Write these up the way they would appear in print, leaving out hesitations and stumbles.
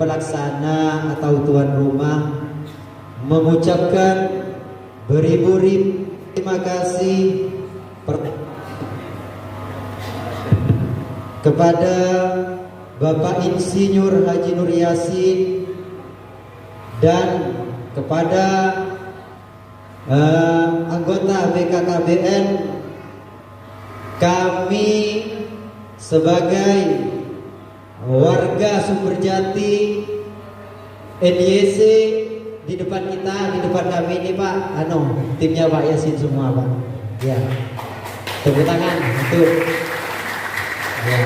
pelaksana atau tuan rumah mengucapkan beribu-ribu terima kasih kepada Bapak Insinyur Haji Nur Yasin dan kepada anggota BKKBN. Kami sebagai warga Sumberjati NYC di depan kita, di depan kami ini Pak, timnya Pak Yasin semua Pak. Ya, tepuk tangan untuk. Ya.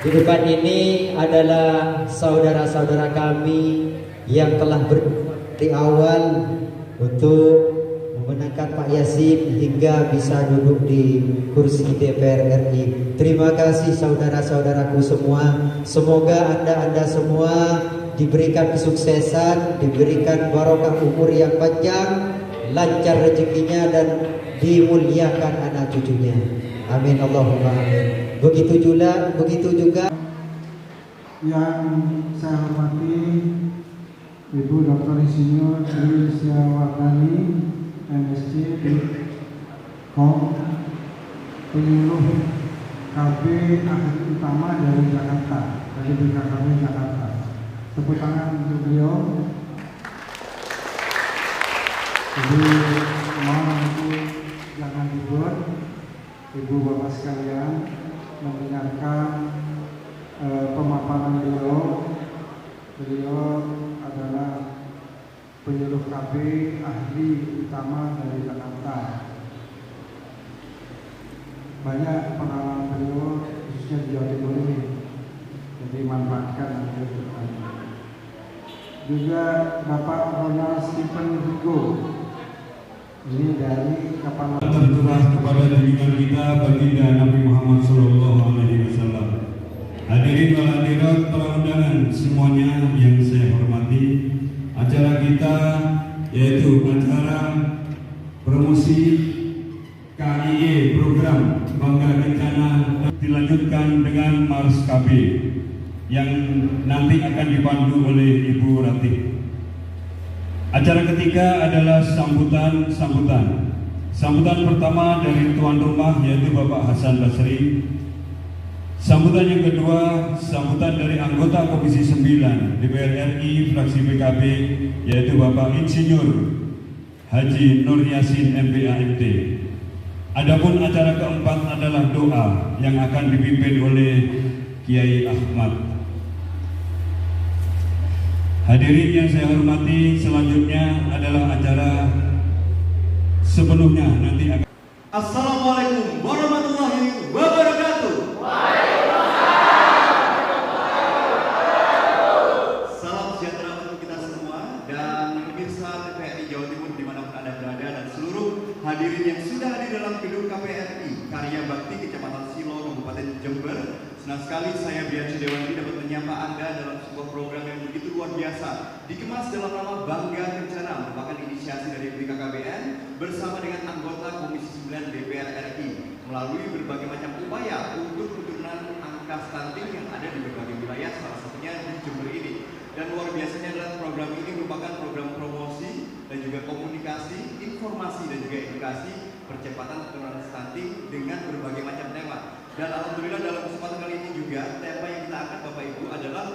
Di depan ini adalah saudara-saudara kami yang telah dari awal untuk memenangkan Pak Yasin hingga bisa duduk di kursi DPR RI. Terima kasih saudara-saudaraku semua. Semoga Anda semua diberikan kesuksesan, diberikan barokah umur yang panjang, lancar rezekinya dan dimuliakan anak cucunya. Amin Allahumma amin. Begitu juga yang saya hormati Ibu Dr. Insinyur Tri Listiawardani MSc Kom, penyuluh KB ahli utama dari Jakarta, dari BKKB Jakarta. Tepuk tangan untuk beliau. Jadi mohon Ibu jangan dibuat, Ibu Bapak sekalian mendengarkan pemaparan beliau. Beliau adalah penyuluh KB ahli utama dari Jakarta. Banyak pengalaman beliau khususnya di Jawa Timur ini, jadi manfaatkan juga Bapak Ronald Stephen Hugo. Ini dari kapal tercurah kepada junjungan kita baginda Nabi Muhammad SAW. Hadirin wal hadirat para undangan semuanya yang saya hormati, acara kita yaitu acara promosi KIE program Bangga Kencana dilanjutkan dengan Mars KB yang nanti akan dipandu oleh Ibu Ratih. Acara ketiga adalah sambutan. Sambutan pertama dari tuan rumah yaitu Bapak Hasan Basri. Sambutan yang kedua, sambutan dari anggota Komisi 9 DPR RI fraksi PKB yaitu Bapak Insinyur Haji Nur Yasin MPAMT. Adapun acara keempat adalah doa yang akan dipimpin oleh Kiai Ahmad. Hadirin yang saya hormati, selanjutnya adalah acara sepenuhnya nanti akan. Assalamualaikum warahmatullahi wabarakatuh. Salam sejahtera untuk kita semua dan pemirsa TVRI Jawa Timur dimanapun Anda berada dan seluruh hadirin yang sudah hadir dalam gedung KPRI Karya Bakti Kecamatan Silo, Kabupaten Jember. Senang sekali saya Briansyah Dewanti dapat menyapa Anda dalam sebuah program yang begitu luar biasa, dikemas dalam nama Bangga Kencana, merupakan inisiasi dari BKKBN bersama dengan anggota Komisi 9 DPR RI melalui berbagai macam upaya untuk penurunan angka stunting yang ada di berbagai wilayah, salah satunya di Jember ini. Dan luar biasanya adalah program ini merupakan program promosi dan juga komunikasi, informasi dan juga edukasi percepatan penurunan stunting dengan berbagai macam tema. Dan alhamdulillah dalam kesempatan kali ini juga tema yang kita angkat Bapak Ibu adalah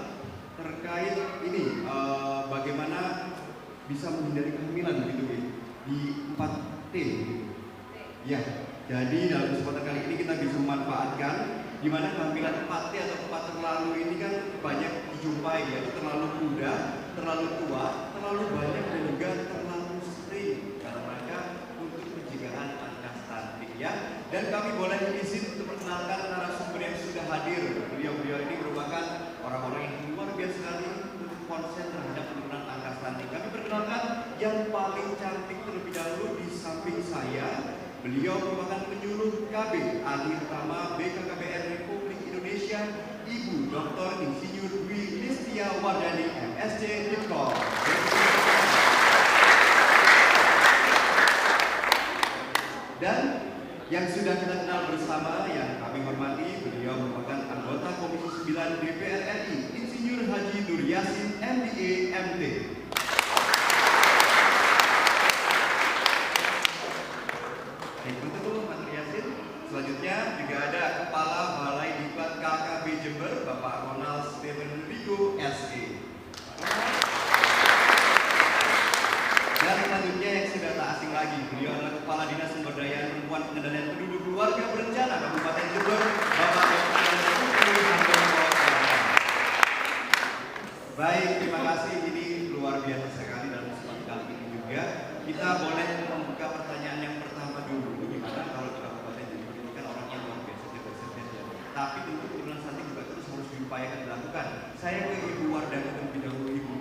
terkait ini bagaimana bisa menghindari kehamilan begitu di 4T gitu. Ya, jadi dalam kesempatan kali ini kita bisa memanfaatkan di mana kehamilan 4T atau 4 terlalu ini kan banyak dijumpai, yaitu terlalu muda, terlalu tua, terlalu banyak dan juga terlalu sering dalam rangka untuk pencegahan angka stunting ya. Dan kami boleh izin untuk perkenalkan narasumber yang sudah hadir. Beliau ini merupakan orang-orang yang luar biasa sekali untuk konsen terhadap penurunan angka stunting. Kami perkenalkan yang paling cantik terlebih dahulu di samping saya. Beliau merupakan penyuluh KB ahli utama BKKBN Republik Indonesia, Ibu Dr. Insinyur Dwi Listiawardani MSc Dipkom. Dan yang sudah kita kenal bersama, yang kami hormati, beliau merupakan anggota Komisi 9 DPR RI, Insinyur Haji Nur Yasin, MBA, MD. Itu dulu Mas Nur Yasin. Selanjutnya juga ada Kepala Balai Diklat KKB Jember, Bapak Ronald Steven Rigo, SE. Dan selanjutnya yang sudah tak asing lagi, beliau adalah Kepala Dinas Sumber Daya Perempuan Pengendalian Penduduk Keluarga Berencana Kabupaten Jember, Bapak Baik, terima kasih. Ini luar biasa sekali dalam kesempatan kali ini juga. Kita boleh membuka pertanyaan yang pertama dulu. Gimana kalau di Kabupaten Jember ini kan orangnya luar biasa ya. Tapi tentu turunan stunting juga terus harus diupayakan dilakukan. Saya ke Ibu Wardani terlebih dahulu, Ibu.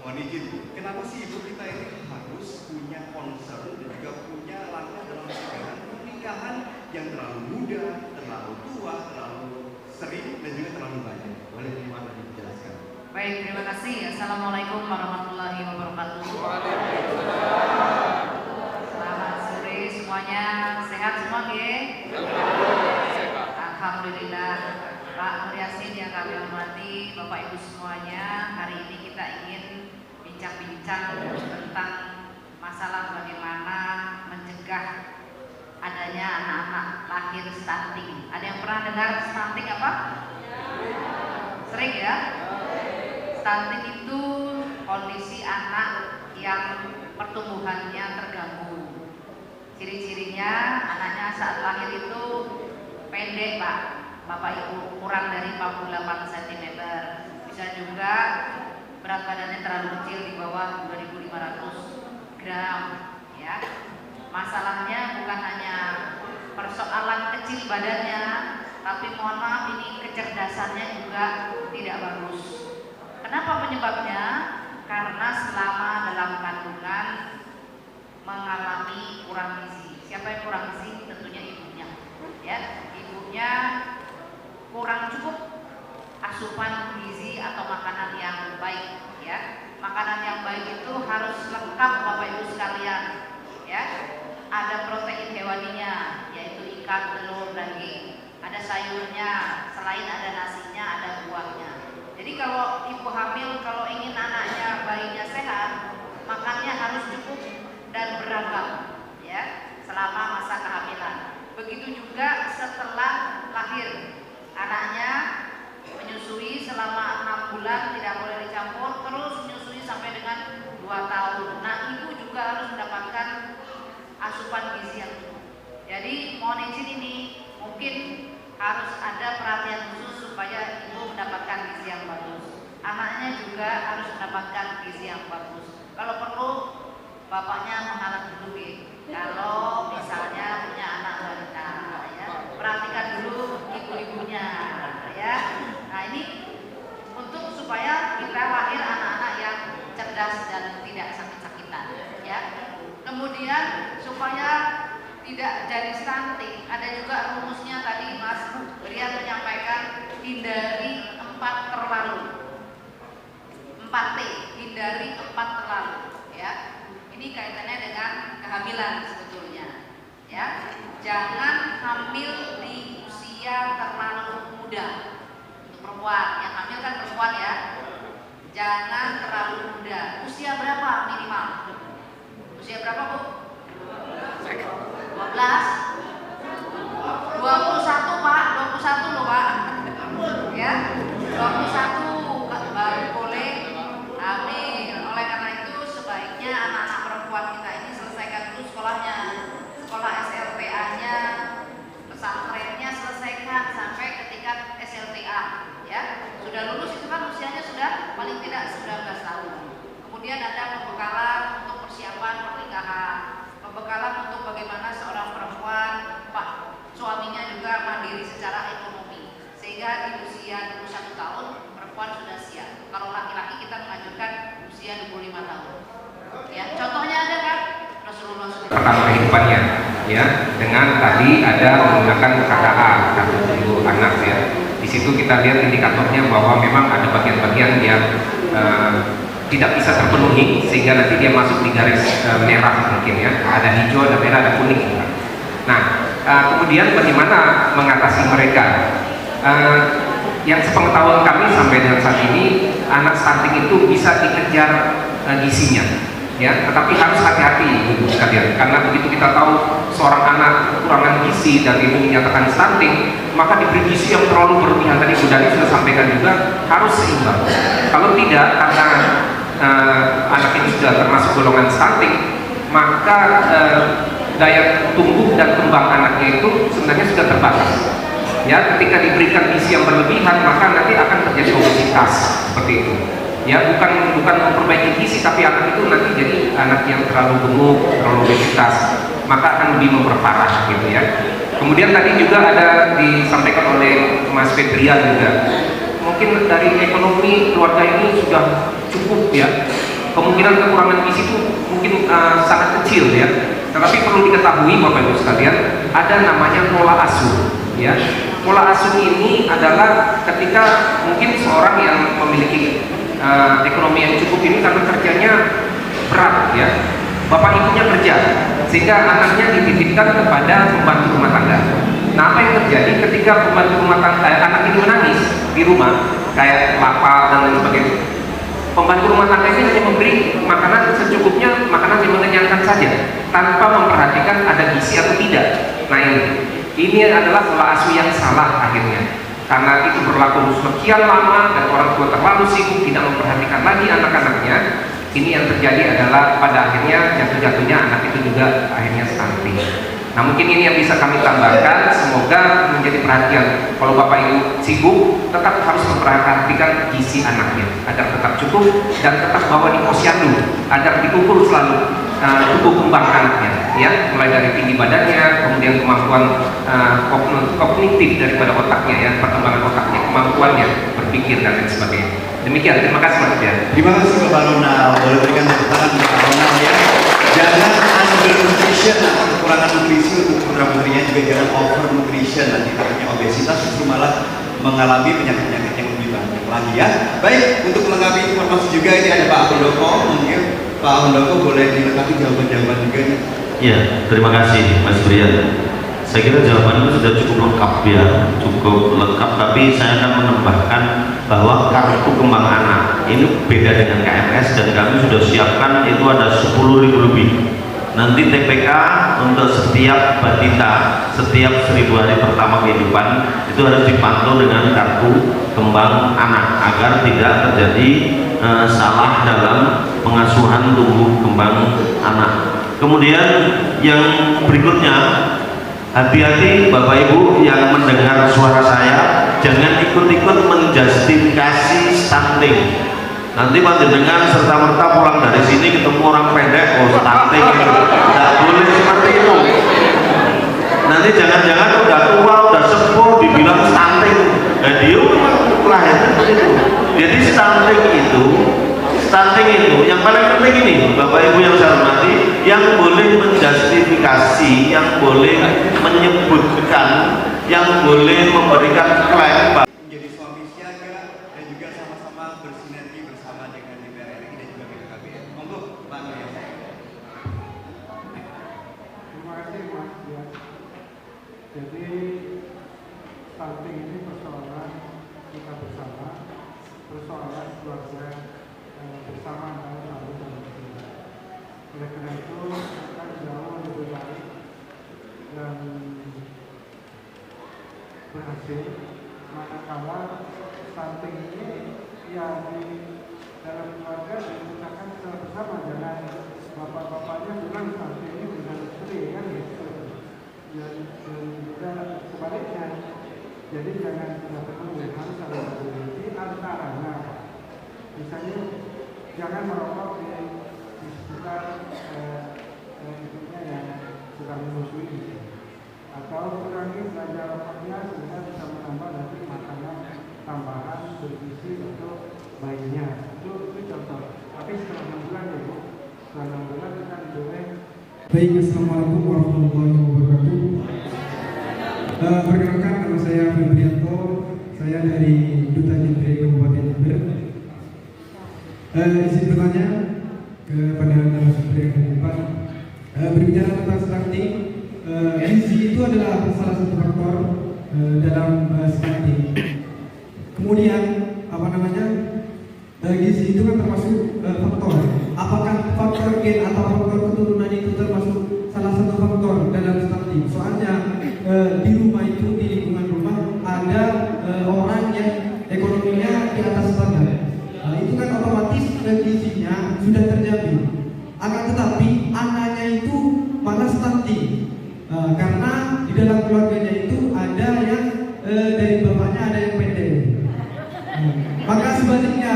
Mohon izin, kenapa sih Ibu kita ini harus punya concern dan juga punya langkah dalam mencegah pernikahan yang terlalu muda, terlalu tua, terlalu sering dan juga terlalu banyak? Boleh gimana dijelaskan? Baik, terima kasih. Assalamualaikum warahmatullahi wabarakatuh. Selamat sore semuanya. Sehat semua, Ge? Alhamdulillah. Pak Nur Yasin yang kami hormati, Bapak Ibu semuanya, hari ini kita ingin bincang-bincang tentang masalah bagaimana mencegah adanya anak-anak lahir stunting. Ada yang pernah dengar stunting apa? Sering ya? Stunting itu kondisi anak yang pertumbuhannya terganggu. Ciri-cirinya anaknya saat lahir itu pendek, Pak, Bapak Ibu, kurang dari 48 cm. Bisa juga berat badannya terlalu kecil, di bawah 2.500 gram, ya. Masalahnya bukan hanya persoalan kecil badannya, tapi mohon maaf, ini kecerdasannya juga tidak bagus. Kenapa penyebabnya? Karena selama dalam kandungan mengalami kurang gizi. Siapa yang kurang gizi? Tentunya ibunya, ya. Ibunya kurang cukup asupan gizi atau makanan yang baik, ya. Makanan yang baik itu harus lengkap, Bapak Ibu sekalian, ya. Ada protein hewaninya, yaitu ikan, telur, daging. Ada sayurnya, selain ada nasinya, ada buahnya. Jadi kalau ibu hamil, kalau ingin anaknya, bayinya sehat, makannya harus cukup dan beragam, ya, selama masa kehamilan. Begitu juga setelah lahir, anaknya menyusui selama 6 bulan, tidak boleh dicampur, terus menyusui sampai dengan 2 tahun. Nah, ibu juga harus mendapatkan asupan gizi yang cukup. Jadi mohon izin, ini mungkin harus ada perhatian khusus supaya ibu mendapatkan gizi yang bagus. Anaknya juga harus mendapatkan gizi yang bagus. Kalau perlu bapaknya mengalah dulu, kalau misalnya punya anak wanita, ya, perhatikan dulu ibu-ibunya, ya. Nah, ini untuk supaya kita lahir anak-anak yang cerdas dan tidak sakit-sakitan, ya. Kemudian supaya tidak jadi stunting, ada juga rumusnya tadi Mas Brian menyampaikan, hindari 4 terlalu. 4T, hindari 4 terlalu, ya. Ini kaitannya dengan kehamilan sebetulnya, ya. Jangan hamil di usia terlalu muda. Untuk perempuan, yang hamil kan perempuan, ya. Jangan terlalu muda. Usia berapa minimal? Usia berapa, Bu? 12? 21, Pak. 21 loh, Pak. Ya, 21 baru boleh hamil. Oleh karena itu sebaiknya anak-anak perempuan kita ini selesaikan dulu sekolahnya, sekolah SLTA-nya, pesantrennya selesaikan sampai ke tingkat SLTA, ya. Sudah lulus itu kan usianya sudah paling tidak 19 tahun. Kemudian ada pembekalan untuk persiapan pernikahan, pembekalan untuk bagaimana seorang perempuan, Pak, suaminya juga mandiri secara ekonomi, sehingga di usia 21 tahun perempuan sudah siap. Kalau laki-laki kita mengajukan usia 25 tahun. Ya, contohnya ada kan Rasulullah SAW. Tentang kehidupannya, ya, dengan tadi ada menggunakan KKA, kartu tunggu anak, ya. Di situ kita lihat indikatornya bahwa memang ada bagian-bagian yang tidak bisa terpenuhi, sehingga nanti dia masuk di garis merah mungkin, ya. Ada hijau, ada merah, ada kuning. Nah, Kemudian bagaimana mengatasi mereka? Yang sepengetahuan kami sampai dengan saat ini, anak stunting itu bisa dikejar gizinya, ya. Tetapi harus hati-hati ibu sekalian, karena begitu kita tahu seorang anak kekurangan gizi dan ibu menyatakan stunting, maka diberi gizi yang terlalu berlebihan. Tadi Bu Dani sudah sampaikan juga harus seimbang. Kalau tidak, karena anak ini sudah termasuk golongan stunting, maka daya tumbuh dan kembang anaknya itu sebenarnya sudah terbatas. Ya, ketika diberikan gizi yang berlebihan, maka nanti akan terjadi obesitas seperti itu. Ya, bukan memperbaiki gizi, tapi anak itu nanti jadi anak yang terlalu gemuk, terlalu obesitas, maka akan lebih memperparah gitu ya. Kemudian tadi juga ada disampaikan oleh Mas Febrian juga, mungkin dari ekonomi keluarga ini sudah cukup ya, kemungkinan kekurangan gizi itu mungkin sangat kecil ya. Tetapi perlu diketahui Bapak Ibu sekalian, ada namanya pola asuh ya. Pola asuh ini adalah ketika mungkin seorang yang memiliki ekonomi yang cukup ini karena kerjanya berat ya, bapak ibunya kerja sehingga anaknya dititipkan kepada pembantu rumah tangga. Nah, apa yang terjadi ketika pembantu rumah tangga anak ini menangis di rumah kayak lapar dan lain sebagainya, pembantu rumah tangga ini hanya memberi makanan secukupnya, makanan yang mengenyangkan saja tanpa memperhatikan ada gizi atau tidak. Nah, ini adalah pola asuh yang salah akhirnya, karena itu berlaku sekian lama dan orang tua terlalu sibuk tidak memperhatikan lagi anak-anaknya. Ini yang terjadi adalah pada akhirnya jatuh-jatuhnya anak itu juga akhirnya stunting. Nah, mungkin ini yang bisa kami tambahkan, semoga menjadi perhatian. Kalau bapak ibu sibuk, tetap harus memperhatikan gizi anaknya agar tetap cukup dan tetap bawa di posyandu agar dikukur selalu tumbuh kembang anaknya, ya, mulai dari tinggi badannya, kemudian kemampuan kognitif daripada otaknya, ya, perkembangan otaknya, kemampuannya berpikir dan lain sebagainya. Demikian, terima kasih Mas Dian. Terima kasih Bapak Ronald. Boleh berikan tepuk tangan untuk Pak Ronald ya. Jangan undernutrition atau kekurangan nutrisi untuk putra-putrinya, juga jangan overnutrition, nanti takutnya obesitas justru malah mengalami penyakit-penyakit yang lebih banyak lagi ya. Baik, untuk melengkapi informasi juga ini ada Pak Handoko, mungkin Pak Handoko boleh dilengkapi jawaban-jawaban juga nih. Iya, terima kasih Mas Brian. Saya kira jawabannya sudah cukup lengkap ya, cukup lengkap, tapi saya akan menambahkan bahwa kartu kembang anak ini beda dengan KMS dan kami sudah siapkan itu ada 10.000 lebih. Nanti TPK untuk setiap batita, setiap 1000 hari pertama kehidupan itu harus dipantau dengan kartu kembang anak agar tidak terjadi salah dalam pengasuhan tumbuh kembang anak. Kemudian yang berikutnya, hati-hati Bapak Ibu yang mendengar suara saya, jangan ikut-ikut menjustifikasi stunting. Nanti panjenengan serta-merta pulang dari sini ketemu orang pendek, oh stunting itu. Tidak boleh seperti itu. Nanti jangan-jangan udah tua, udah sepuh dibilang stunting. Nah, dia memang lahirnya seperti itu. Jadi stunting itu yang paling penting ini Bapak Ibu yang saya hormati, yang boleh menjustifikasi, yang boleh menyebutkan, yang boleh memberikan klaim Menjadi suami siaga dan juga sama-sama bersinergi bersama dengan DPR RI dan juga BKKBN. Monggo Pak Noyo. Terima kasih Mas Dian. Jadi stunting ini persoalan kita bersama, persoalan keluarga bersama antara satu dan lain. Oleh karena itu akan jauh lebih baik dan berhasil manakala stunting ini yang di dalam keluarga diusahakan secara bersama, jangan bapak-bapaknya bilang stunting ini dengan istri kan gitu, dan juga sebaliknya. Jadi jangan benar-benar harus ada di antaranya. Misalnya jangan merokok di sekitar hidupnya yang sedang menyusui, atau kurangi belanja rokoknya sehingga bisa menambah nanti makanan tambahan bergizi untuk bayinya. Itu contoh. Tapi setelah 6 bulan ya Bu, setelah 6 bulan kita boleh. Baik, assalamualaikum warahmatullahi wabarakatuh. Perkenalkan, nama saya Febrianto, saya dari Duta Jember Kabupaten Jember. Izin bertanya kepada narasumber yang di depan, berbicara tentang stunting, gizi itu adalah salah satu faktor dalam stunting. Kemudian gizi itu kan termasuk faktor. Apakah faktor gen atau faktor keturunan itu termasuk salah satu faktor dalam stunting? Soalnya di rumah itu, di lingkungan rumah ada orang yang ekonominya di atas standar. Itu kan otomatis gizinya sudah terjamin. Akan tetapi anaknya itu malah stunting karena di dalam keluarganya itu ada yang dari bapaknya ada yang pendek. Maka sebaliknya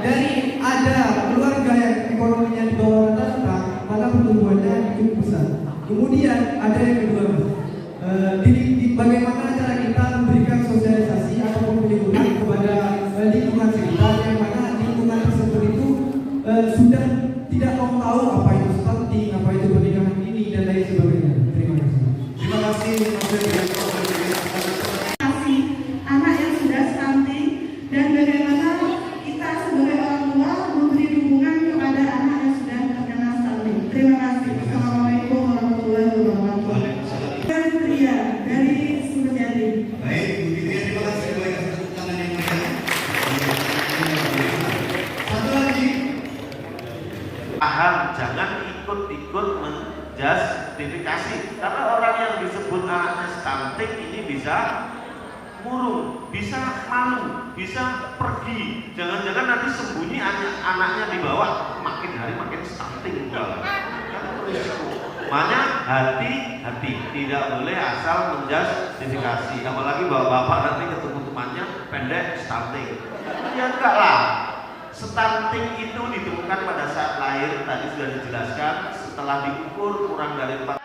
dari ada keluarga yang ekonominya di bawah rata-rata, malah pertumbuhannya cukup besar. Kemudian ada yang kedua, bagaimana cara kita memberikan sosialisasi atau pelindungan kepada lingkungan sekitar yang mana lingkungan tersebut itu sudah tidak mau tahu apa itu stunting, apa itu pernikahan ini dan lain sebagainya. Terima kasih. Terima kasih Mas Widianto. Anak yang sudah stunting dan bagaimana kita sebagai orang tua memberi dukungan kepada anak yang sudah terkena stunting. Terima kasih. Assalamualaikum warahmatullahi wabarakatuh. Pria dari Sumberjadi. Baik, Bu Fitria, terima kasih banyak atas tepuk tangan yang meriah. Satu lagi. Paham, jangan ikut-ikut menjustifikasi karena orang yang disebut anaknya stunting ini bisa murung, bisa malu, bisa pergi. Jangan-jangan nanti sembunyi anaknya dibawa makin hari makin stunting. Kan risiko. Makanya hati-hati, tidak boleh asal menjustifikasi. Apalagi bapak-bapak nanti ketemu temannya pendek stunting. Ya enggak lah. Stunting itu ditemukan pada saat lahir, tadi sudah dijelaskan, setelah diukur kurang dari 4.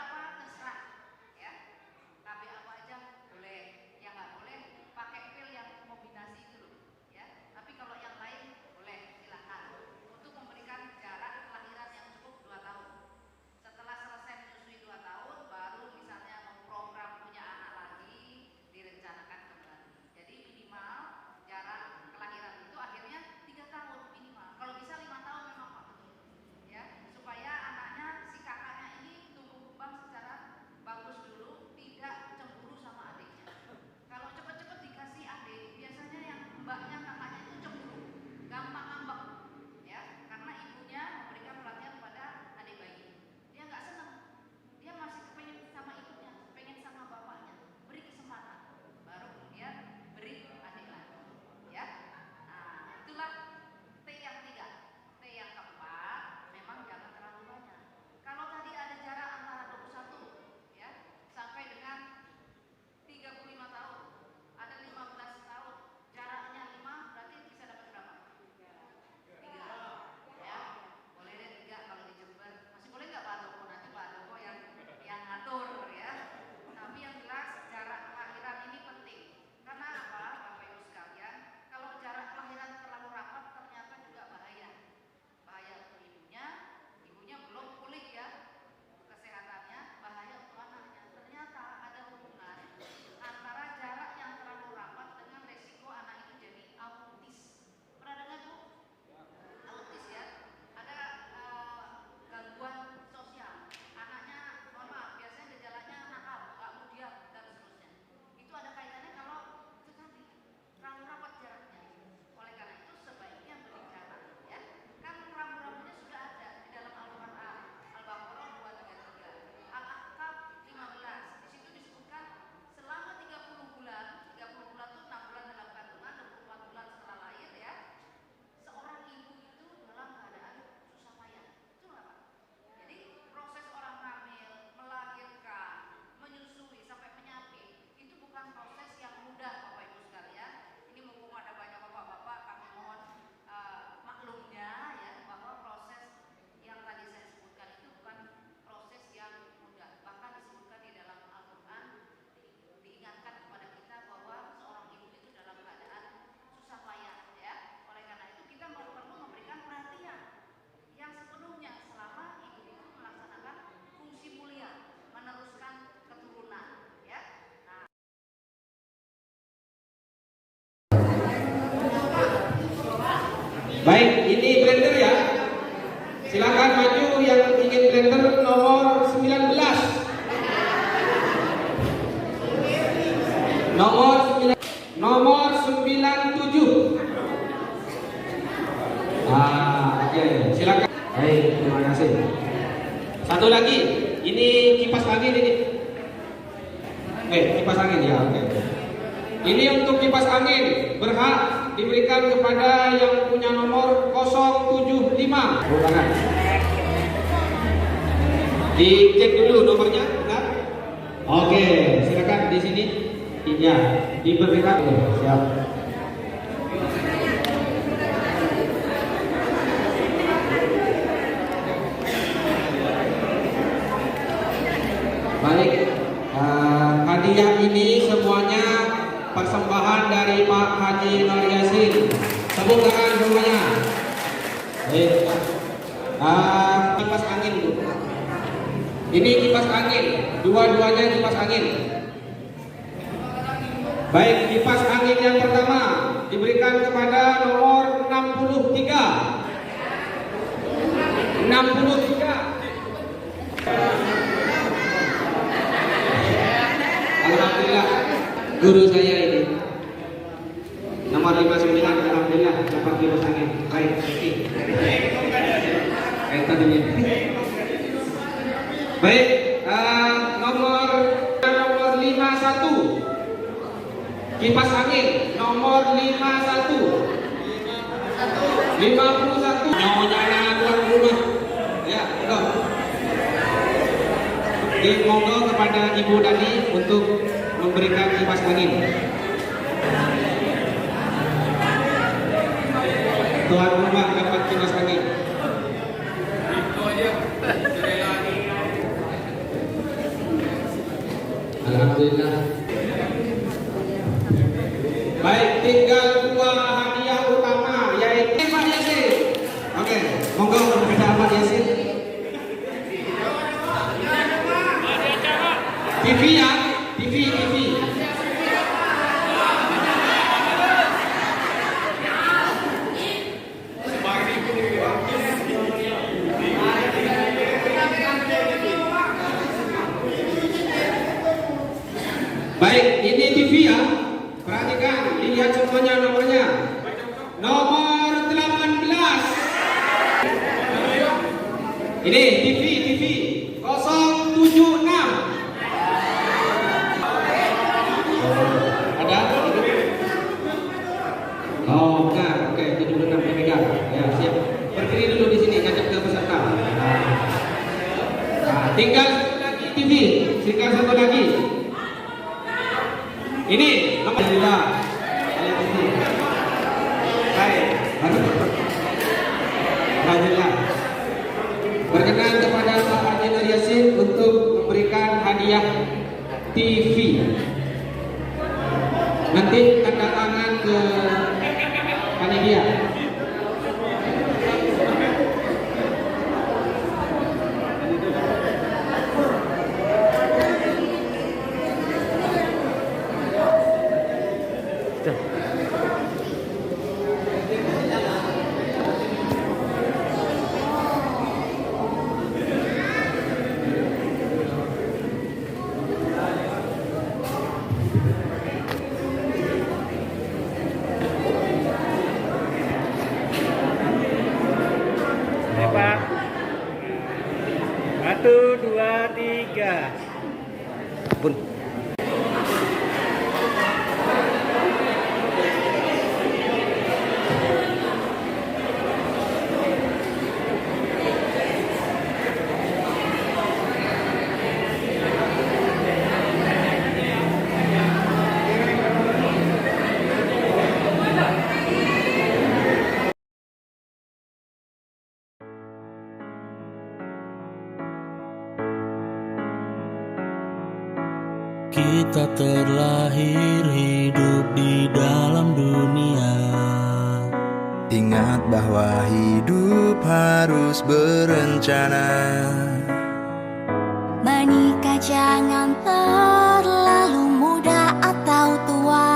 Baik, ini blender ya. Silakan maju yang ingin blender nomor 19. Nomor 97. Oke, silakan. Baik, terima kasih. Satu lagi, ini kipas angin ini. Kipas angin ya, oke. Ini untuk kipas angin berhak diberikan kepada yang punya nomor 075. Bukan. Dicek dulu nomornya, benar? Oke, silakan di sini. Iya, diberikan. Siap. Baik, hadiah ini semuanya persembahan dari Pak Haji Nur Yasin. Tepuk tangan semuanya. Baik, kipas angin Bu. Ini kipas angin, dua-duanya kipas angin. Baik, kipas angin yang pertama diberikan kepada nomor 63. 63. Alhamdulillah, guru saya ini nomor 59. Alhamdulillah dapat kipas angin. Baik, tadinya. Baik, nomor 51. Kipas angin nomor 51. 51. Nyonya tuan rumah. Ya, betul. Monggo kepada Ibu Dani untuk memberikan kipas angin. Tuan rumah dapat kipas angin. Alhamdulillah. Baik, tinggal dua hadiah utama yaitu Pak Yasin. Oke, monggo kepada Pak Yasin. TV ya, TV. Baik, ini TV ya. Perhatikan, lihat semuanya nomornya. Nomor 18. Ini TV 076. Ada? Oh, benar. Oke, 76 dipegang. Ya, siap. Berdiri dulu di sini, ngajak ke peserta. Nah, tinggal satu lagi TV. Tinggal satu lagi. Ini nomor 2. Baik. Alhamdulillah. Berkenan kepada Pak Haji Nur Yasin untuk memberikan hadiah TV. Nanti tanda tangan ke panitia. Pak. 1, 2, 3. Pun. Kita terlahir hidup di dalam dunia. Ingat bahwa hidup harus berencana. Menikah jangan terlalu muda atau tua.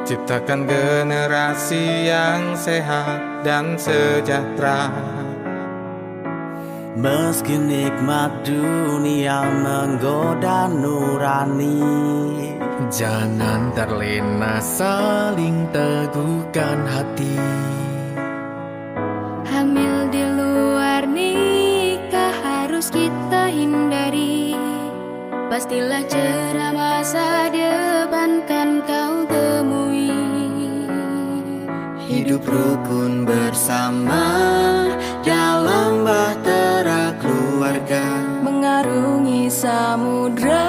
Ciptakan generasi yang sehat dan sejahtera. Meski nikmat dunia menggoda nurani, jangan terlena, saling teguhkan hati. Hamil di luar nikah harus kita hindari. Pastilah cerah masa depan kan kau temui. hidup rukun bersama dalam bahtera keluarga, mengarungi samudra